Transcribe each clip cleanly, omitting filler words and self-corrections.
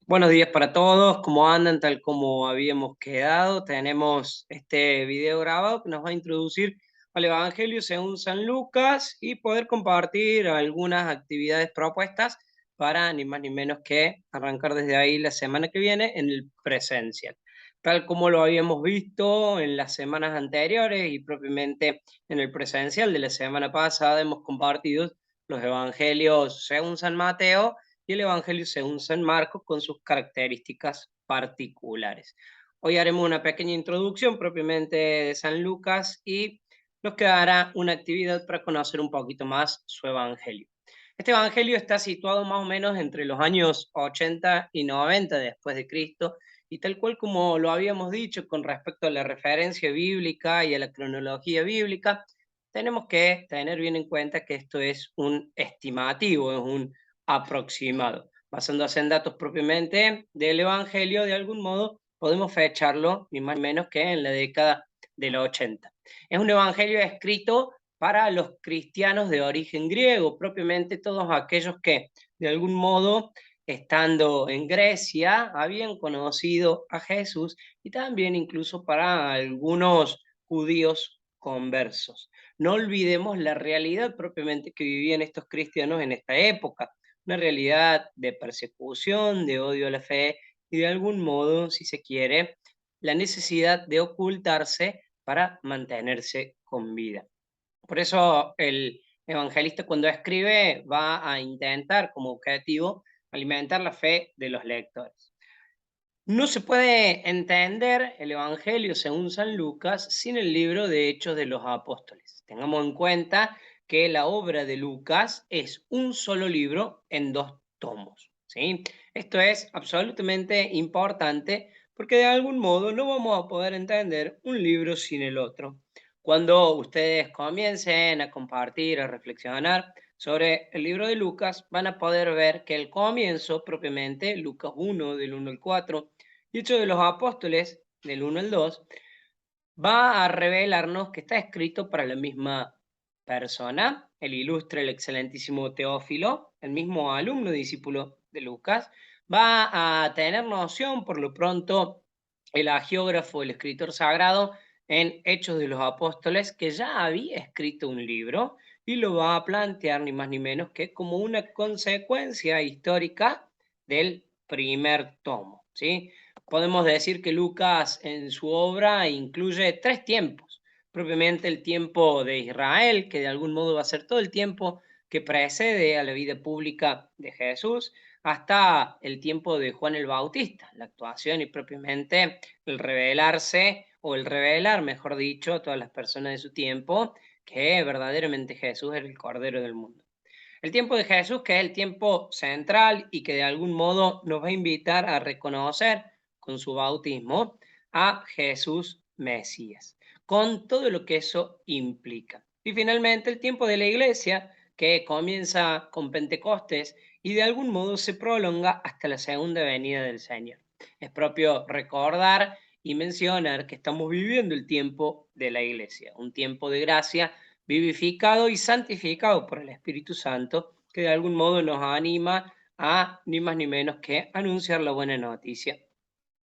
Buenos días para todos, ¿cómo andan? Tal como habíamos quedado, tenemos este video grabado que nos va a introducir al Evangelio según San Lucas y poder compartir algunas actividades propuestas para ni más ni menos que arrancar desde ahí la semana que viene en el presencial. Tal como lo habíamos visto en las semanas anteriores y propiamente en el presencial de la semana pasada, hemos compartido los Evangelios según San Mateo y el Evangelio según San Marcos con sus características particulares. Hoy haremos una pequeña introducción propiamente de San Lucas y nos quedará una actividad para conocer un poquito más su Evangelio. Este Evangelio está situado más o menos entre los años 80 y 90 después de Cristo y tal cual como lo habíamos dicho con respecto a la referencia bíblica y a la cronología bíblica, tenemos que tener bien en cuenta que esto es un estimativo, es un aproximado. Basándose en datos propiamente del Evangelio, de algún modo podemos fecharlo ni más ni menos que en la década de los 80. Es un Evangelio escrito para los cristianos de origen griego, propiamente todos aquellos que de algún modo, estando en Grecia, habían conocido a Jesús y también incluso para algunos judíos conversos. No olvidemos la realidad propiamente que vivían estos cristianos en esta época, una realidad de persecución, de odio a la fe y de algún modo, si se quiere, la necesidad de ocultarse para mantenerse con vida. Por eso el evangelista cuando escribe va a intentar como objetivo alimentar la fe de los lectores. No se puede entender el Evangelio según San Lucas sin el libro de Hechos de los Apóstoles. Tengamos en cuenta que la obra de Lucas es un solo libro en dos tomos, ¿sí? Esto es absolutamente importante porque de algún modo no vamos a poder entender un libro sin el otro. Cuando ustedes comiencen a compartir, a reflexionar sobre el libro de Lucas, van a poder ver que el comienzo propiamente, Lucas 1, del 1 al 4, y Hechos de los Apóstoles, del 1 al 2, va a revelarnos que está escrito para la misma persona, el ilustre, el excelentísimo Teófilo, el mismo alumno discípulo de Lucas, va a tener noción, por lo pronto, el agiógrafo, el escritor sagrado, en Hechos de los Apóstoles, que ya había escrito un libro y lo va a plantear ni más ni menos que como una consecuencia histórica del primer tomo, ¿sí? Podemos decir que Lucas en su obra incluye tres tiempos, propiamente el tiempo de Israel, que de algún modo va a ser todo el tiempo que precede a la vida pública de Jesús, hasta el tiempo de Juan el Bautista, la actuación y propiamente el revelarse, o el revelar, mejor dicho, a todas las personas de su tiempo, que verdaderamente Jesús era el Cordero del mundo. El tiempo de Jesús, que es el tiempo central y que de algún modo nos va a invitar a reconocer con su bautismo a Jesús Mesías, con todo lo que eso implica. Y finalmente el tiempo de la iglesia, que comienza con Pentecostés y de algún modo se prolonga hasta la segunda venida del Señor. Es propio recordar y mencionar que estamos viviendo el tiempo de la iglesia, un tiempo de gracia vivificado y santificado por el Espíritu Santo, que de algún modo nos anima a ni más ni menos que anunciar la buena noticia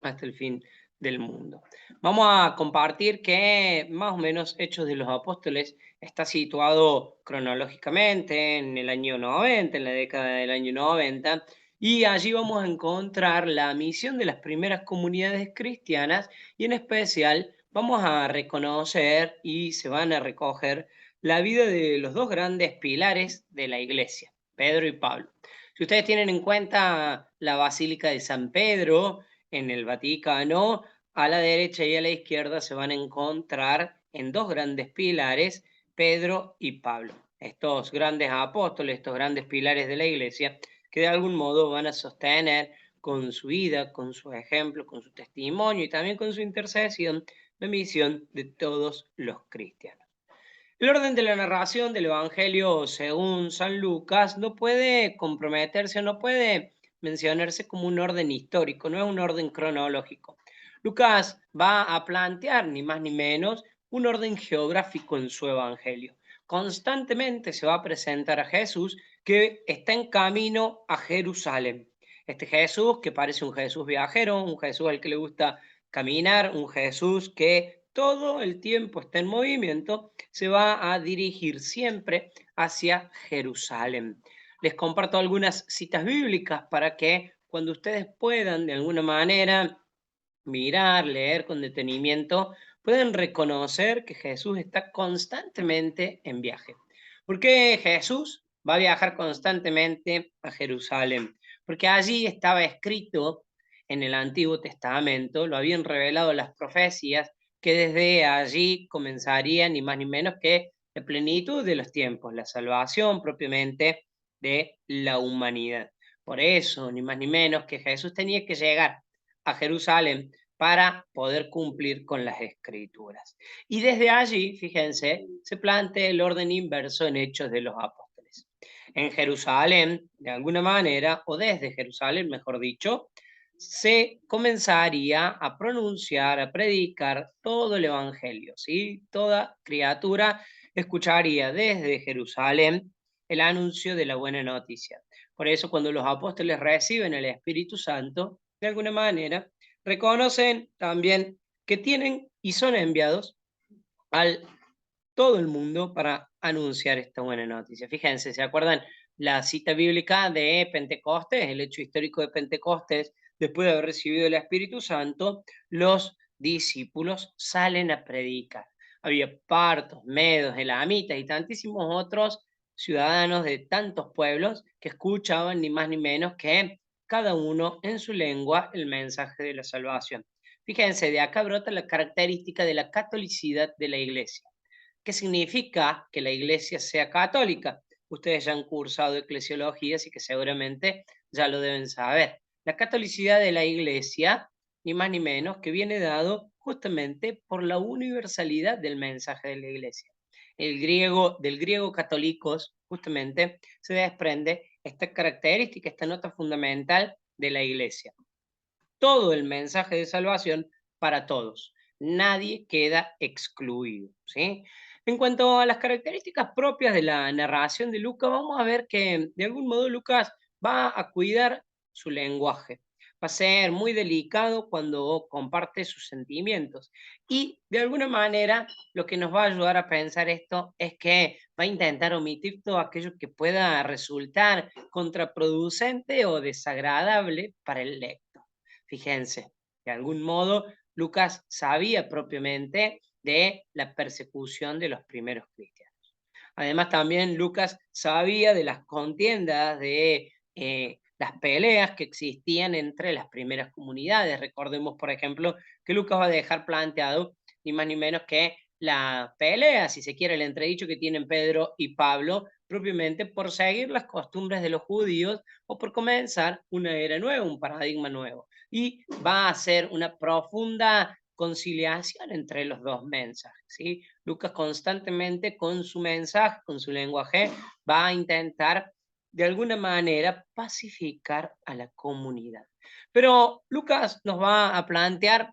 hasta el fin del mundo. Vamos a compartir que más o menos Hechos de los Apóstoles está situado cronológicamente en el año 90, en la década del año 90, y allí vamos a encontrar la misión de las primeras comunidades cristianas y en especial vamos a reconocer y se van a recoger la vida de los dos grandes pilares de la iglesia, Pedro y Pablo. Si ustedes tienen en cuenta la Basílica de San Pedro, en el Vaticano, a la derecha y a la izquierda se van a encontrar en dos grandes pilares, Pedro y Pablo. Estos grandes apóstoles, estos grandes pilares de la iglesia, que de algún modo van a sostener con su vida, con su ejemplo, con su testimonio y también con su intercesión, la misión de todos los cristianos. El orden de la narración del Evangelio según San Lucas no puede comprometerse, no puede mencionarse como un orden histórico, no es un orden cronológico. Lucas va a plantear ni más ni menos un orden geográfico en su Evangelio. Constantemente se va a presentar a Jesús que está en camino a Jerusalén. Este Jesús que parece un Jesús viajero, un Jesús al que le gusta caminar, un Jesús que todo el tiempo está en movimiento, se va a dirigir siempre hacia Jerusalén. Les comparto algunas citas bíblicas para que cuando ustedes puedan de alguna manera mirar, leer con detenimiento, pueden reconocer que Jesús está constantemente en viaje. ¿Por qué Jesús va a viajar constantemente a Jerusalén? Porque allí estaba escrito en el Antiguo Testamento, lo habían revelado las profecías, que desde allí comenzaría ni más ni menos que la plenitud de los tiempos, la salvación propiamente de la humanidad. Por eso, ni más ni menos que Jesús tenía que llegar a Jerusalén para poder cumplir con las escrituras. Y desde allí, fíjense, se plantea el orden inverso en Hechos de los Apóstoles. En Jerusalén, de alguna manera, o desde Jerusalén, mejor dicho, se comenzaría a pronunciar, a predicar todo el Evangelio, ¿sí? Toda criatura escucharía desde Jerusalén el anuncio de la buena noticia. Por eso, cuando los apóstoles reciben el Espíritu Santo, de alguna manera, reconocen también que tienen y son enviados al todo el mundo para anunciar esta buena noticia. Fíjense, ¿se acuerdan la cita bíblica de Pentecostés, el hecho histórico de Pentecostés? Después de haber recibido el Espíritu Santo, los discípulos salen a predicar. Había partos, medos, elamitas y tantísimos otros ciudadanos de tantos pueblos que escuchaban ni más ni menos que cada uno en su lengua el mensaje de la salvación. Fíjense, de acá brota la característica de la catolicidad de la iglesia. ¿Qué significa que la iglesia sea católica? Ustedes ya han cursado eclesiología, así que seguramente ya lo deben saber. La catolicidad de la iglesia, ni más ni menos, que viene dado justamente por la universalidad del mensaje de la iglesia. Del griego católicos, justamente, se desprende esta característica, esta nota fundamental de la iglesia. Todo el mensaje de salvación para todos. Nadie queda excluido, ¿sí? En cuanto a las características propias de la narración de Lucas, vamos a ver que de algún modo Lucas va a cuidar su lenguaje. Va a ser muy delicado cuando comparte sus sentimientos. Y de alguna manera lo que nos va a ayudar a pensar esto es que va a intentar omitir todo aquello que pueda resultar contraproducente o desagradable para el lector. Fíjense, de algún modo Lucas sabía propiamente de la persecución de los primeros cristianos. Además, también Lucas sabía de las contiendas, de las peleas que existían entre las primeras comunidades. Recordemos, por ejemplo, que Lucas va a dejar planteado ni más ni menos que la pelea, si se quiere, el entredicho que tienen Pedro y Pablo, propiamente por seguir las costumbres de los judíos o por comenzar una era nueva, un paradigma nuevo. Y va a ser una profunda conciliación entre los dos mensajes, ¿sí? Lucas constantemente con su mensaje, con su lenguaje, va a intentar de alguna manera pacificar a la comunidad. Pero Lucas nos va a plantear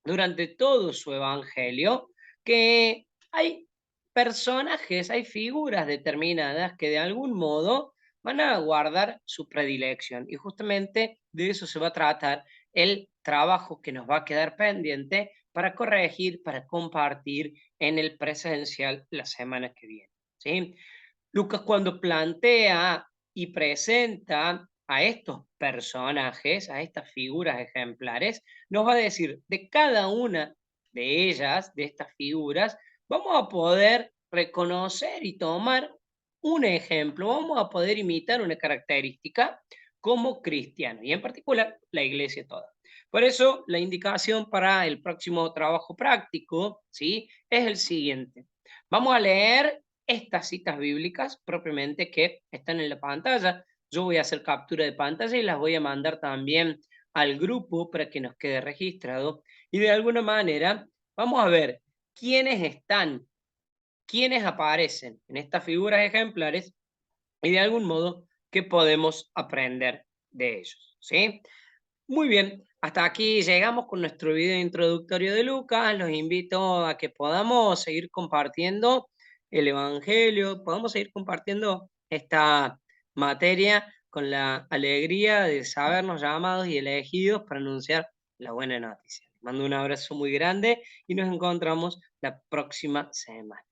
durante todo su evangelio que hay personajes, hay figuras determinadas que de algún modo van a guardar su predilección. Y justamente de eso se va a tratar el trabajo que nos va a quedar pendiente para corregir, para compartir en el presencial la semana que viene, ¿sí? Lucas cuando plantea y presenta a estos personajes, a estas figuras ejemplares, nos va a decir de cada una de ellas, de estas figuras, vamos a poder reconocer y tomar un ejemplo, vamos a poder imitar una característica como cristiano y en particular la iglesia toda. Por eso la indicación para el próximo trabajo práctico, ¿sí?, es el siguiente. Vamos a leer estas citas bíblicas propiamente que están en la pantalla. Yo voy a hacer captura de pantalla y las voy a mandar también al grupo para que nos quede registrado. Y de alguna manera vamos a ver quiénes están, quiénes aparecen en estas figuras ejemplares y de algún modo qué podemos aprender de ellos, ¿sí? Muy bien, hasta aquí llegamos con nuestro video introductorio de Lucas. Los invito a que podamos seguir compartiendo el Evangelio, podamos seguir compartiendo esta materia con la alegría de sabernos llamados y elegidos para anunciar la buena noticia. Les mando un abrazo muy grande y nos encontramos la próxima semana.